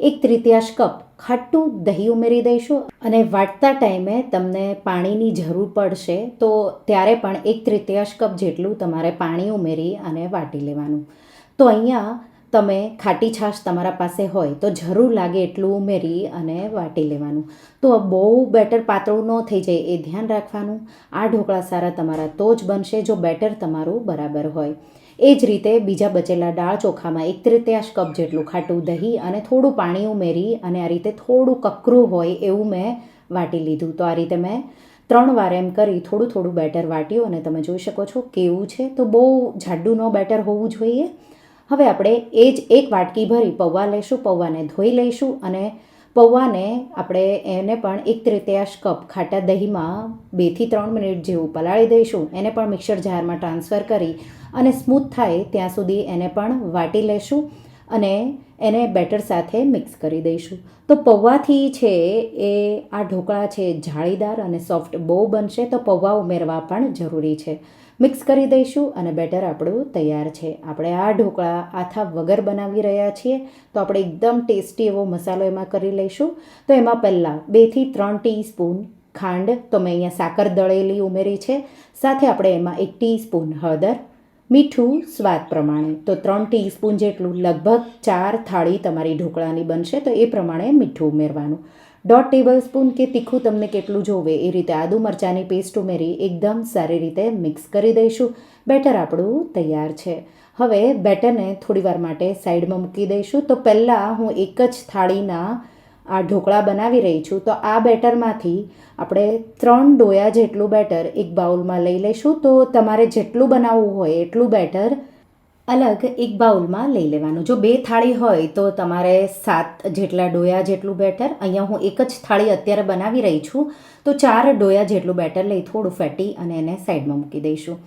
1/3 કપ ખાટું દહીં ઉમેરી દઈશું અને વાટતા ટાઈમે તમને પાણીની જરૂર પડશે તો ત્યારે પણ 1/3 કપ જેટલું તમારે પાણી ઉમેરી અને વાટી લેવાનું. તો અહીંયા તમે ખાટી છાશ તમારા પાસે હોય તો જરૂર લાગે એટલું ઉમેરી અને વાટી લેવાનું. તો બહુ બેટર પાતળું ન થઈ જાય એ ધ્યાન રાખવાનું. આ ઢોકળા સારા તમારા તો જ બનશે જો બેટર તમારું બરાબર હોય. એ જ રીતે બીજા બચેલા દાળ ચોખામાં 1/3 કપ જેટલું ખાટું દહીં અને થોડું પાણી ઉમેરી અને આ રીતે થોડું કકરું હોય એવું મેં વાટી લીધું. તો આ રીતે મેં 3 વાર એમ કરી થોડું થોડું બેટર વાટ્યું અને તમે જોઈ શકો છો કેવું છે. તો બહુ જાડું ન બેટર હોવું જોઈએ. હવે આપણે એ જ એક વાટકી ભરી પૌવા લઈશું. પૌવાને ધોઈ લઈશું અને પૌવાને આપણે એને પણ 1/3 કપ ખાટા દહીંમાં 2થી 3 મિનિટ જેવું પલાળી દઈશું. એને પણ મિક્સર જારમાં ટ્રાન્સફર કરી અને સ્મૂથ થાય ત્યાં સુધી એને પણ વાટી લઈશું અને એને બેટર સાથે મિક્સ કરી દઈશું. તો પૌવાથી છે એ આ ઢોકળા છે જાળીદાર અને સોફ્ટ બહુ બનશે. તો પૌવા ઉમેરવા પણ જરૂરી છે. મિક્સ કરી દઈશું અને બેટર આપણું તૈયાર છે. આપણે આ ઢોકળા આથા વગર બનાવી રહ્યા છીએ તો આપણે એકદમ ટેસ્ટી એવો મસાલો એમાં કરી લઈશું. તો એમાં પહેલાં 2થી 3 ટીસ્પૂન ખાંડ, તો મેં અહીંયા સાકર દળેલી ઉમેરી છે. સાથે આપણે એમાં 1 ટીસ્પૂન હળદર, મીઠું સ્વાદ પ્રમાણે. તો 3 ટીસ્પૂન જેટલું, લગભગ 4 થાળી તમારી ઢોકળાની બનશે તો એ પ્રમાણે મીઠું ઉમેરવાનું. 1.5 ટેબલસ્પૂન કે તીખું તમને કેટલું જોવે એ રીતે આદુ મરચાંની પેસ્ટ ઉમેરી એકદમ સારી રીતે મિક્સ કરી દઈશું. બેટર આપણું તૈયાર છે. હવે બેટરને થોડીવાર માટે સાઈડમાં મૂકી દઈશું. તો પહેલાં હું એક જ થાળીના આ ઢોકળા બનાવી રહી છું. તો આ બેટરમાંથી આપણે 3 ડોયા જેટલું બેટર એક બાઉલમાં લઈ લઈશું. તો તમારે જેટલું બનાવવું હોય એટલું બેટર અલગ એક બાઉલમાં લઈ લેવાનું. જો 2 થાળી હોય તો તમારે 7 જેટલા ડોયા જેટલું બેટર, અહીંયા હું એક જ થાળી અત્યારે બનાવી રહી છું તો 4 ડોયા જેટલું બેટર લઈ થોડું ફેટી અને એને સાઈડમાં મૂકી દઈશું.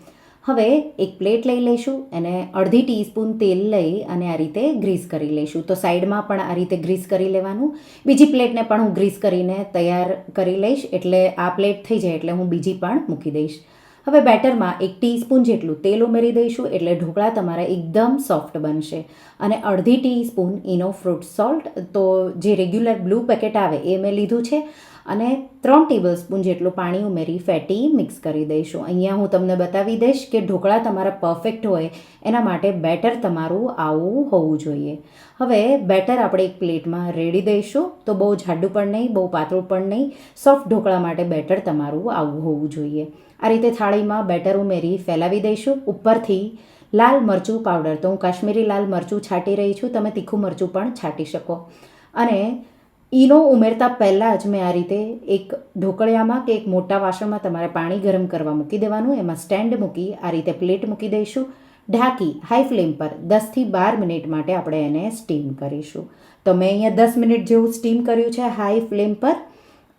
હવે એક પ્લેટ લઈ લઈશું, એને 1/2 ટીસ્પૂન તેલ લઈ અને આ રીતે ગ્રીસ કરી લઈશું. તો સાઈડમાં પણ આ રીતે ગ્રીસ કરી લેવાનું. બીજી પ્લેટને પણ હું ગ્રીસ કરીને તૈયાર કરી લઈશ એટલે આ પ્લેટ થઈ જાય એટલે હું બીજી પણ મૂકી દઈશ. હવે બેટરમાં 1 ટીસ્પૂન જેટલું તેલ ઉમેરી દઈશું એટલે ઢોકળા તમારા એકદમ સોફ્ટ બનશે. અને 1/2 ટીસ્પૂન ઇનો ફ્રૂટ સોલ્ટ, તો જે રેગ્યુલર બ્લુ પેકેટ આવે એ મેં લીધું છે. અને 3 ટેબલસ્પૂન જેટલું પાણી ઉમેરી ફેટી મિક્સ કરી દઈશું. અહીંયા હું તમને બતાવી દઈશ કે ઢોકળા તમારા પરફેક્ટ હોય એના માટે બેટર તમારું આવું હોવું જોઈએ. હવે બેટર આપણે એક પ્લેટમાં રેડી દઈશું. તો બહુ જાડું પણ નહીં, બહુ પાતળું પણ નહીં, સોફ્ટ ઢોકળા માટે બેટર તમારું આવું હોવું જોઈએ. આ રીતે થાળીમાં બેટર ઉમેરી ફેલાવી દઈશું. ઉપરથી લાલ મરચું પાવડર, તો હું કાશ્મીરી લાલ મરચું છાંટી રહી છું, તમે તીખું મરચું પણ છાંટી શકો. અને ઈનો ઉમેરતા પહેલાં જ મેં આ રીતે એક ઢોકળિયામાં કે એક મોટા વાસણમાં તમારે પાણી ગરમ કરવા મૂકી દેવાનું. એમાં સ્ટેન્ડ મૂકી આ રીતે પ્લેટ મૂકી દઈશું. ઢાંકી હાઈ ફ્લેમ પર 10થી 12 મિનિટ માટે આપણે એને સ્ટીમ કરીશું. તો મેં અહીંયા 10 મિનિટ જેવું સ્ટીમ કર્યું છે હાઈ ફ્લેમ પર.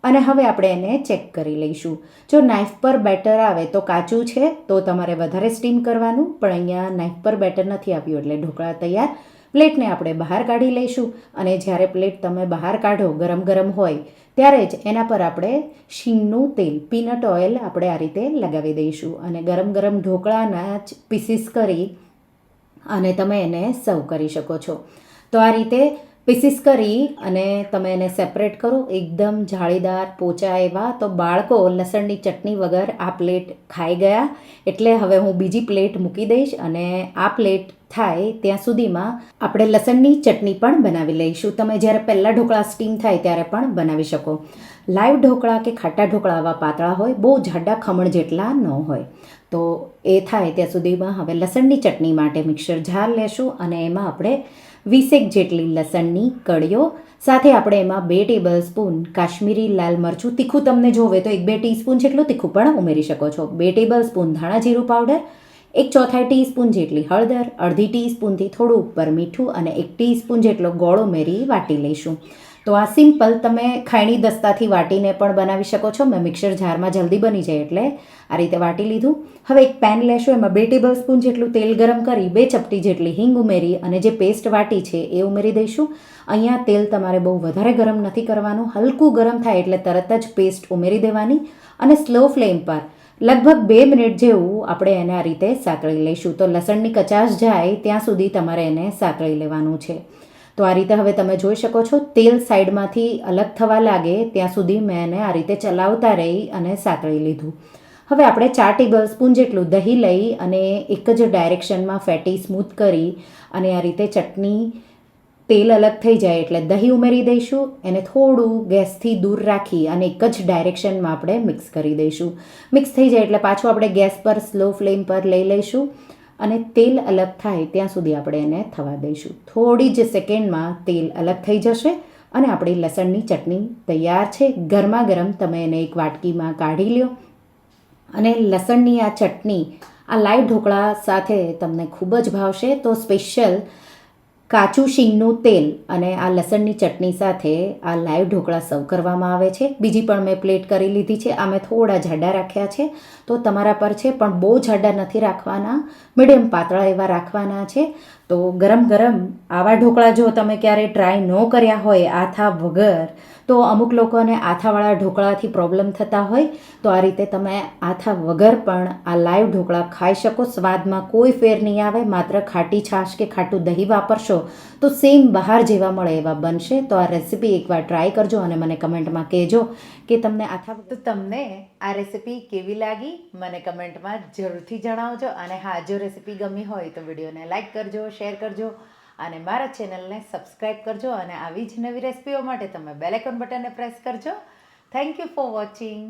અને હવે આપણે એને ચેક કરી લઈશું. જો નાઇફ પર બેટર આવે તો કાચું છે તો તમારે વધારે સ્ટીમ કરવાનું, પણ અહીંયા નાઇફ પર બેટર નથી આવ્યું એટલે ઢોકળા તૈયાર. પ્લેટને આપણે બહાર કાઢી લઈશું. અને જ્યારે પ્લેટ તમે બહાર કાઢો ગરમ ગરમ હોય ત્યારે જ એના પર આપણે શીંગનું તેલ, પીનટ ઓઇલ આપણે આ રીતે લગાવી દઈશું. અને ગરમ ગરમ ઢોકળાના જ પીસીસ કરી અને તમે એને સર્વ કરી શકો છો. તો આ રીતે પીસીસ કરી અને તમે એને સેપરેટ કરો, એકદમ જાળીદાર પોચા એવા. તો બાળકો લસણની ચટણી વગર આ પ્લેટ ખાઈ ગયા. એટલે હવે હું બીજી પ્લેટ મૂકી દઈશ અને આ પ્લેટ થાય ત્યાં સુધીમાં આપણે લસણની ચટણી પણ બનાવી લઈશું. તમે જ્યારે પહેલાં ઢોકળા સ્ટીમ થાય ત્યારે પણ બનાવી શકો. લાઈવ ઢોકળા કે ખાટા ઢોકળા આવા પાતળા હોય, બહુ જાડા ખમણ જેટલા ન હોય. તો એ થાય ત્યાં સુધીમાં હવે લસણની ચટણી માટે મિક્સર જાર લેશું અને એમાં આપણે 20 જેટલી લસણની કળીઓ, સાથે આપણે એમાં 2 ટેબલસ્પૂન કાશ્મીરી લાલ મરચું, તીખું તમને જોવે તો 1-2 ટીસ્પૂન જેટલું તીખું પણ ઉમેરી શકો છો. 2 ટેબલસ્પૂન ધાણા જીરું પાવડર, 1/4 ટીસ્પૂન જેટલી હળદર, અડધી ટીસ્પૂનથી થોડું ઉપર મીઠું અને 1 ટીસ્પૂન જેટલો ગોળ ઉમેરી વાટી લઈશું. તો આ સિમ્પલ તમે ખાયણી દસ્તાથી વાટીને પણ બનાવી શકો છો. મેં મિક્સર જારમાં જલ્દી બની જાય એટલે આ રીતે વાટી લીધું. હવે એક પેન લેશું, એમાં 2 ટેબલસ્પૂન જેટલું તેલ ગરમ કરી 2 ચપટી જેટલી હિંગ ઉમેરી અને જે પેસ્ટ વાટી છે એ ઉમેરી દઈશું. અહીંયા તેલ તમારે બહુ વધારે ગરમ નથી કરવાનું, હલકું ગરમ થાય એટલે તરત જ પેસ્ટ ઉમેરી દેવાની અને સ્લો ફ્લેમ પર લગભગ 2 મિનિટ જેવું આપણે એને આ રીતે સાંકળી લઈશું. તો લસણની કચાશ જાય ત્યાં સુધી તમારે એને સાંકળી લેવાનું છે. તો આ રીતે હવે તમે જોઈ શકો છો તેલ સાઈડમાંથી અલગ થવા લાગે ત્યાં સુધી મેં એને આ રીતે ચલાવતા રહી અને સાંકળી લીધું. હવે આપણે 4 ટેબલસ્પૂન જેટલું દહીં લઈ અને એક જ ડાયરેક્શનમાં ફેટી સ્મૂથ કરી અને આ રીતે ચટણી તેલ અલગ થઈ જાય એટલે દહીં ઉમેરી દઈશું. એને થોડું ગેસથી દૂર રાખી અને એક જ ડાયરેક્શનમાં આપણે મિક્સ કરી દઈશું. મિક્સ થઈ જાય એટલે પાછું આપણે ગેસ પર સ્લો ફ્લેમ પર લઈ લઈશું અને તેલ અલગ થાય ત્યાં સુધી આપણે એને થવા દઈશું. થોડી જ સેકન્ડમાં તેલ અલગ થઈ જશે અને આપણી લસણની ચટણી તૈયાર છે. ગરમા ગરમ તમે એને એક વાટકીમાં કાઢી લ્યો અને લસણની આ ચટણી આ લાઈવ ઢોકળા સાથે તમને ખૂબ જ ભાવશે. તો સ્પેશિયલ કાચું શીંગનું તેલ અને આ લસણની ચટણી સાથે આ લાઈવ ઢોકળા સર્વ કરવામાં આવે છે. બીજી પણ મેં પ્લેટ કરી લીધી છે. આ મેં થોડા જાડા રાખ્યા છે તો તમારા પર છે, પણ બહુ જાડા નથી રાખવાના, મીડિયમ પાતળા એવા રાખવાના છે. તો ગરમ ગરમ આવા ઢોકળા જો તમે ક્યારેય ટ્રાય ન કર્યા હોય આથા વગર, તો અમુક લોકોને આથાવાળા ઢોકળાથી પ્રોબ્લેમ થતા હોય, તો આ રીતે તમે આથા વગર પણ આ લાઈવ ઢોકળા ખાઈ શકો. સ્વાદમાં કોઈ ફેર નહીં આવે, માત્ર ખાટી છાશ કે ખાટું દહીં વાપરશો તો સેમ બહાર જેવા મળે એવા બનશે. તો આ રેસીપી એકવાર ટ્રાય કરજો અને મને કમેન્ટમાં કહેજો કે તમને આથા. તો તમને આ રેસીપી કેવી લાગી મને કમેન્ટમાં જરૂરથી જણાવજો. અને હા, જો રેસીપી ગમી હોય તો વિડીયોને લાઈક કરજો, શેર કરજો અને મારા ચેનલને સબસ્ક્રાઈબ કરજો. અને આવી જ નવી રેસીપીઓ માટે તમે બેલ આઇકોન બટનને પ્રેસ કરજો. Thank you for watching.